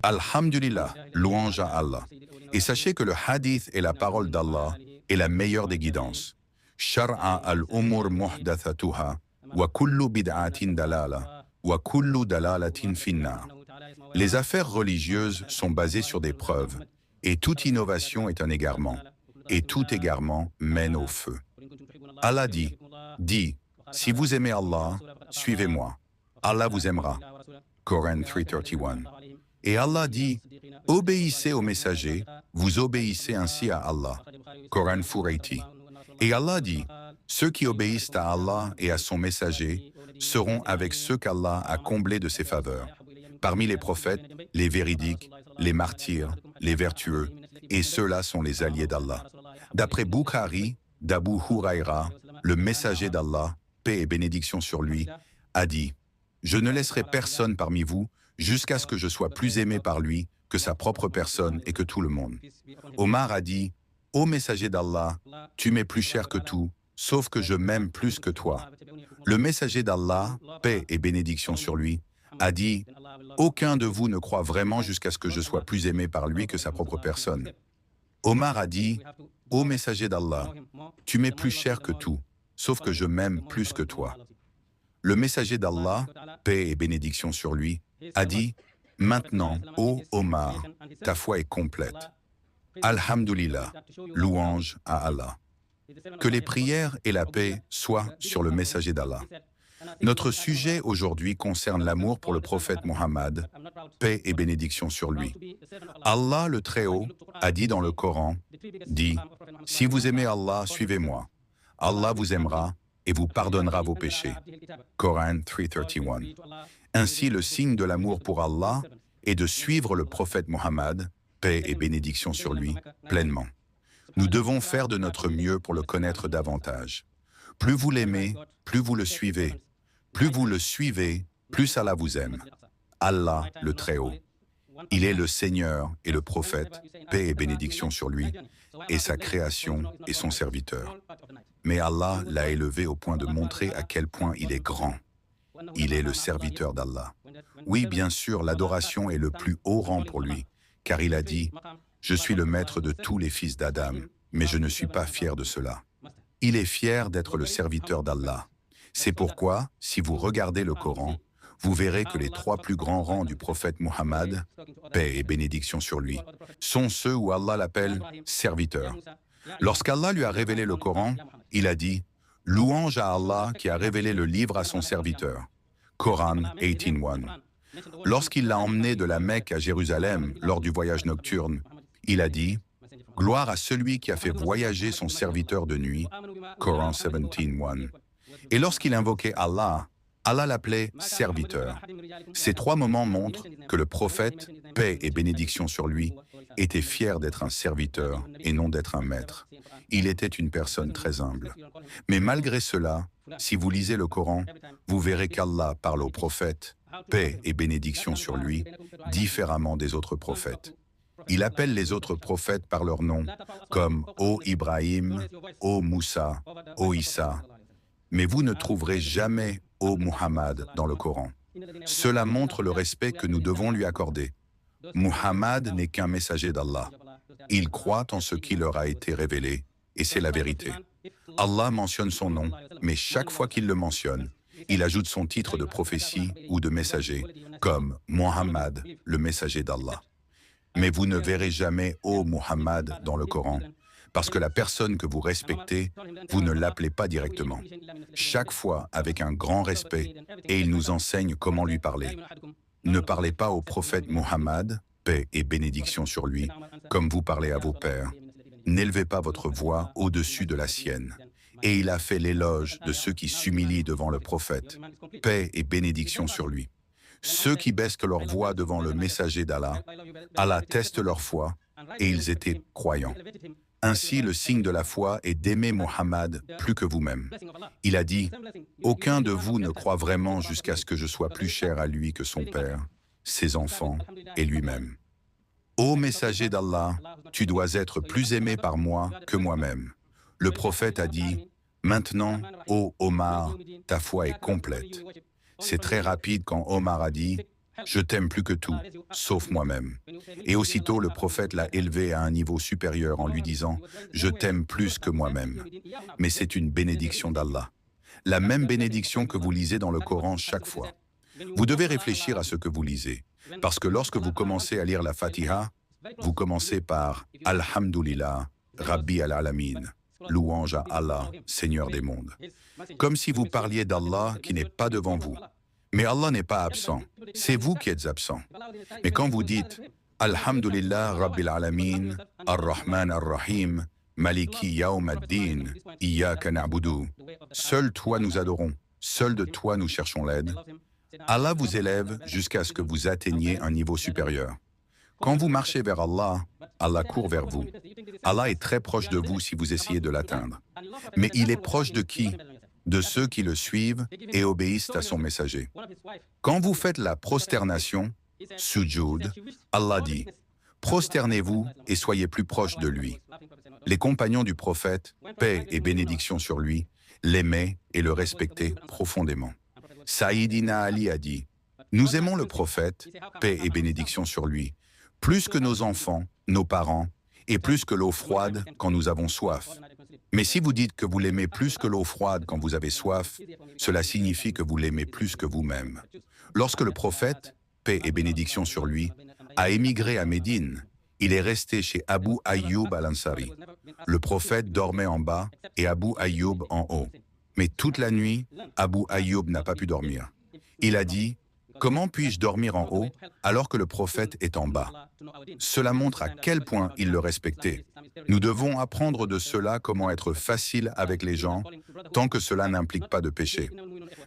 Alhamdulillah, louange à Allah. Et sachez que le hadith est la parole d'Allah et la meilleure des guidances. Shar'a al-umur muhdathatuha, wa kullu bid'atin dalala, wa kullu dalalatin finnar. Les affaires religieuses sont basées sur des preuves, et toute innovation est un égarement, et tout égarement mène au feu. Allah dit, si vous aimez Allah, suivez-moi. Allah vous aimera. Coran 3:31. Et Allah dit, obéissez aux messagers, vous obéissez ainsi à Allah. Coran 4:80. Et Allah dit, ceux qui obéissent à Allah et à son messager seront avec ceux qu'Allah a comblés de ses faveurs. Parmi les prophètes, les véridiques, les martyrs, les vertueux, et ceux-là sont les alliés d'Allah. D'après Bukhari, d'Abu Huraïra, le messager d'Allah, paix et bénédiction sur lui, a dit, je ne laisserai personne parmi vous jusqu'à ce que je sois plus aimé par lui que sa propre personne et que tout le monde. Omar a dit, ô messager d'Allah, tu m'es plus cher que tout, sauf que je m'aime plus que toi. Le messager d'Allah, paix et bénédiction sur lui, a dit, aucun de vous ne croit vraiment jusqu'à ce que je sois plus aimé par lui que sa propre personne. Omar a dit, ô messager d'Allah, tu m'es plus cher que tout, sauf que je m'aime plus que toi. Le messager d'Allah, paix et bénédiction sur lui, a dit, maintenant, ô Omar, ta foi est complète. Alhamdulillah, louange à Allah. Que les prières et la paix soient sur le messager d'Allah. Notre sujet aujourd'hui concerne l'amour pour le prophète Mohammed, paix et bénédiction sur lui. Allah le Très-Haut a dit dans le Coran, dit, si vous aimez Allah, suivez-moi. Allah vous aimera et vous pardonnera vos péchés. Coran 3:31. Ainsi, le signe de l'amour pour Allah est de suivre le prophète Mohammed, paix et bénédiction sur lui, pleinement. Nous devons faire de notre mieux pour le connaître davantage. Plus vous l'aimez, plus vous le suivez. Plus vous le suivez, plus Allah vous aime. Allah, le Très-Haut. Il est le Seigneur et le prophète, paix et bénédiction sur lui, et sa création et son serviteur. Mais Allah l'a élevé au point de montrer à quel point il est grand. Il est le serviteur d'Allah. Oui, bien sûr, l'adoration est le plus haut rang pour lui, car il a dit, « Je suis le maître de tous les fils d'Adam, mais je ne suis pas fier de cela. » Il est fier d'être le serviteur d'Allah. C'est pourquoi, si vous regardez le Coran, vous verrez que les trois plus grands rangs du prophète Muhammad, paix et bénédiction sur lui, sont ceux où Allah l'appelle serviteur. Lorsqu'Allah lui a révélé le Coran, il a dit « Louange à Allah qui a révélé le livre à son serviteur ». Coran 18:1. Lorsqu'il l'a emmené de la Mecque à Jérusalem lors du voyage nocturne, il a dit « Gloire à celui qui a fait voyager son serviteur de nuit ». Coran 17:1. Et lorsqu'il invoquait Allah, Allah l'appelait serviteur. Ces trois moments montrent que le prophète, paix et bénédiction sur lui, était fier d'être un serviteur et non d'être un maître. Il était une personne très humble. Mais malgré cela, si vous lisez le Coran, vous verrez qu'Allah parle au prophète, paix et bénédiction sur lui, différemment des autres prophètes. Il appelle les autres prophètes par leur nom, comme « Ô Ibrahim »,« Ô Moussa »,« Ô Issa ». Mais vous ne trouverez jamais « Ô Muhammad » dans le Coran. Cela montre le respect que nous devons lui accorder. Muhammad n'est qu'un messager d'Allah. Il croit en ce qui leur a été révélé, et c'est la vérité. Allah mentionne son nom, mais chaque fois qu'il le mentionne, il ajoute son titre de prophétie ou de messager, comme Muhammad, le messager d'Allah. Mais vous ne verrez jamais « Ô Muhammad » dans le Coran, parce que la personne que vous respectez, vous ne l'appelez pas directement. Chaque fois avec un grand respect, et il nous enseigne comment lui parler. Ne parlez pas au prophète Muhammad, paix et bénédiction sur lui, comme vous parlez à vos pères. N'élevez pas votre voix au-dessus de la sienne. Et il a fait l'éloge de ceux qui s'humilient devant le prophète, paix et bénédiction sur lui. Ceux qui baissent leur voix devant le messager d'Allah, Allah teste leur foi, et ils étaient croyants. Ainsi, le signe de la foi est d'aimer Muhammad plus que vous-même. Il a dit, « Aucun de vous ne croit vraiment jusqu'à ce que je sois plus cher à lui que son père, ses enfants et lui-même. Ô messager d'Allah, tu dois être plus aimé par moi que moi-même. » Le prophète a dit, « Maintenant, ô Omar, ta foi est complète. » C'est très rapide quand Omar a dit, Je t'aime plus que tout, sauf moi-même. Et aussitôt, le prophète l'a élevé à un niveau supérieur en lui disant « Je t'aime plus que moi-même ». Mais c'est une bénédiction d'Allah. La même bénédiction que vous lisez dans le Coran chaque fois. Vous devez réfléchir à ce que vous lisez. Parce que lorsque vous commencez à lire la Fatiha, vous commencez par « Alhamdulillah, Rabbi al-Alamin ». Louange à Allah, Seigneur des mondes. Comme si vous parliez d'Allah qui n'est pas devant vous. Mais Allah n'est pas absent, c'est vous qui êtes absent. Mais quand vous dites « Alhamdulillah Rabbil Alamin, Ar-Rahman Ar-Rahim, Maliki Yawm ad-Din, Iyyaka na'budu » seul toi nous adorons, seul de toi nous cherchons l'aide. Allah vous élève jusqu'à ce que vous atteigniez un niveau supérieur. Quand vous marchez vers Allah, Allah court vers vous. Allah est très proche de vous si vous essayez de l'atteindre. Mais il est proche de qui? De ceux qui le suivent et obéissent à son messager. Quand vous faites la prosternation, sujoud, Allah dit « Prosternez-vous et soyez plus proches de lui ». Les compagnons du prophète, paix et bénédiction sur lui, l'aimaient et le respectaient profondément. Sayyidina Ali a dit « Nous aimons le prophète, paix et bénédiction sur lui, plus que nos enfants, nos parents, et plus que l'eau froide quand nous avons soif. Mais si vous dites que vous l'aimez plus que l'eau froide quand vous avez soif, cela signifie que vous l'aimez plus que vous-même. » Lorsque le prophète, paix et bénédiction sur lui, a émigré à Médine, il est resté chez Abu Ayyub al-Ansari. Le prophète dormait en bas et Abu Ayyub en haut. Mais toute la nuit, Abu Ayyub n'a pas pu dormir. Il a dit « Comment puis-je dormir en haut alors que le prophète est en bas ?» Cela montre à quel point il le respectait. Nous devons apprendre de cela comment être facile avec les gens tant que cela n'implique pas de péché.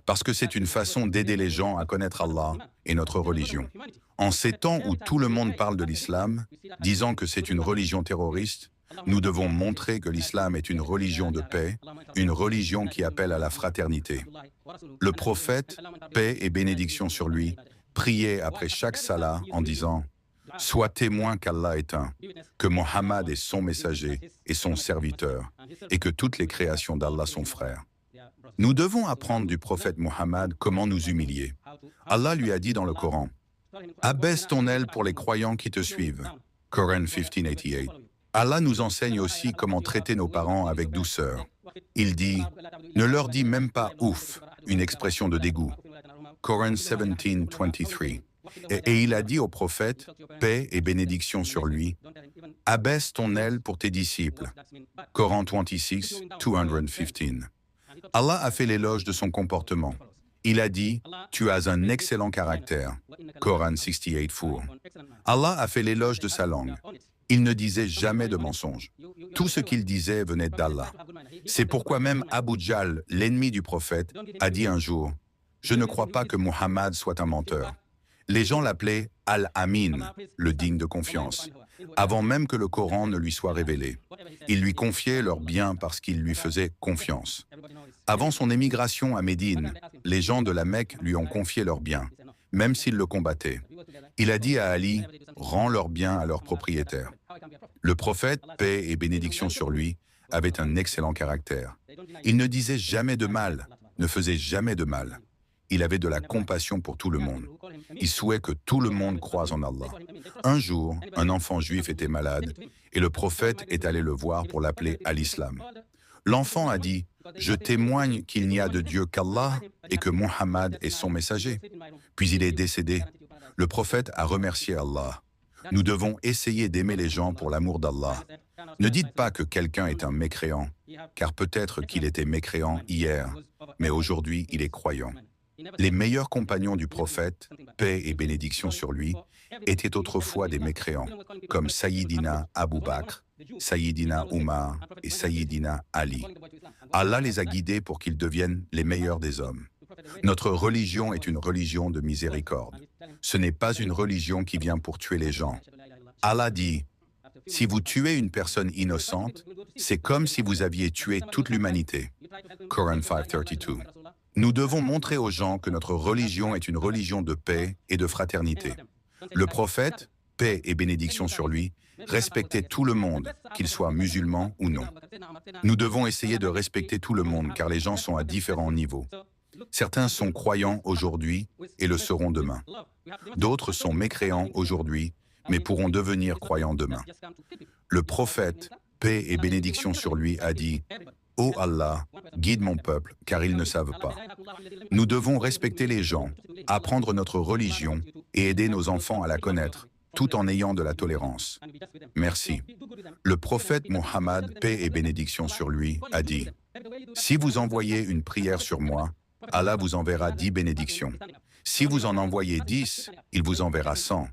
Parce que c'est une façon d'aider les gens à connaître Allah et notre religion. En ces temps où tout le monde parle de l'islam, disant que c'est une religion terroriste, nous devons montrer que l'islam est une religion de paix, une religion qui appelle à la fraternité. Le prophète, paix et bénédiction sur lui, priait après chaque salat en disant « Sois témoin qu'Allah est un, que Mohammed est son messager et son serviteur, et que toutes les créations d'Allah sont frères. » Nous devons apprendre du prophète Mohammed comment nous humilier. Allah lui a dit dans le Coran « Abaisse ton aile pour les croyants qui te suivent. » Coran 1588. Allah nous enseigne aussi comment traiter nos parents avec douceur. Il dit « Ne leur dis même pas « ouf », une expression de dégoût. Coran 17:23. Et il a dit au prophète, paix et bénédiction sur lui, « Abaisse ton aile pour tes disciples. » Coran 26:215. Allah a fait l'éloge de son comportement. Il a dit, « Tu as un excellent caractère. » Coran 68:4. Allah a fait l'éloge de sa langue. Il ne disait jamais de mensonge. Tout ce qu'il disait venait d'Allah. C'est pourquoi même Abu Jahl, l'ennemi du prophète, a dit un jour, « Je ne crois pas que Muhammad soit un menteur. » Les gens l'appelaient Al-Amin, le digne de confiance, avant même que le Coran ne lui soit révélé. Ils lui confiaient leurs biens parce qu'ils lui faisaient confiance. Avant son émigration à Médine, les gens de la Mecque lui ont confié leurs biens, même s'ils le combattaient. Il a dit à Ali, « Rends leurs biens à leurs propriétaires. » Le prophète, paix et bénédiction sur lui, avait un excellent caractère. Il ne disait jamais de mal, ne faisait jamais de mal. Il avait de la compassion pour tout le monde. Il souhaitait que tout le monde croise en Allah. Un jour, un enfant juif était malade et le prophète est allé le voir pour l'appeler à l'islam. L'enfant a dit « Je témoigne qu'il n'y a de Dieu qu'Allah et que Muhammad est son messager. » Puis il est décédé. Le prophète a remercié Allah. Nous devons essayer d'aimer les gens pour l'amour d'Allah. Ne dites pas que quelqu'un est un mécréant, car peut-être qu'il était mécréant hier, mais aujourd'hui il est croyant. Les meilleurs compagnons du prophète, paix et bénédiction sur lui, étaient autrefois des mécréants, comme Sayyidina Abu Bakr, Sayyidina Umar et Sayyidina Ali. Allah les a guidés pour qu'ils deviennent les meilleurs des hommes. Notre religion est une religion de miséricorde. Ce n'est pas une religion qui vient pour tuer les gens. Allah dit, « Si vous tuez une personne innocente, c'est comme si vous aviez tué toute l'humanité. » Coran 5:32. Nous devons montrer aux gens que notre religion est une religion de paix et de fraternité. Le prophète, paix et bénédiction sur lui, respectait tout le monde, qu'il soit musulman ou non. Nous devons essayer de respecter tout le monde car les gens sont à différents niveaux. Certains sont croyants aujourd'hui et le seront demain. D'autres sont mécréants aujourd'hui, mais pourront devenir croyants demain. Le prophète, paix et bénédiction sur lui, a dit « Ô Allah, guide mon peuple, car ils ne savent pas. » Nous devons respecter les gens, apprendre notre religion et aider nos enfants à la connaître, tout en ayant de la tolérance. Merci. Le prophète Mohammed, paix et bénédiction sur lui, a dit « Si vous envoyez une prière sur moi, Allah vous enverra 10 bénédictions. Si vous en envoyez 10, il vous enverra 100.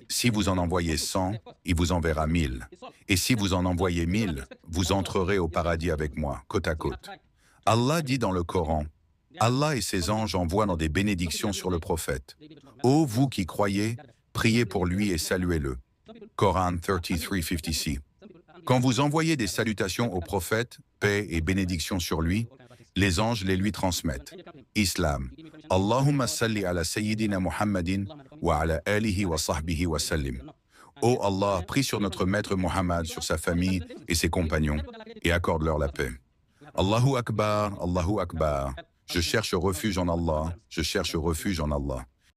Si vous en envoyez 100, il vous enverra 1000. Et si vous en envoyez 1000, vous entrerez au paradis avec moi, côte à côte. » Allah dit dans le Coran, Allah et ses anges envoient dans des bénédictions sur le prophète. Ô vous qui croyez, priez pour lui et saluez-le. Coran 33:50c. Quand vous envoyez des salutations au prophète, paix et bénédiction sur lui, les anges les lui transmettent. Islam. Allahumma salli ala Sayyidina Muhammadin wa ala alihi wa sahbihi wa sallim. Ô Allah, prie sur notre maître Muhammad, sur sa famille et ses compagnons, et accorde-leur la paix. Allahu Akbar, Allahu Akbar. Je cherche refuge en Allah, je cherche refuge en Allah.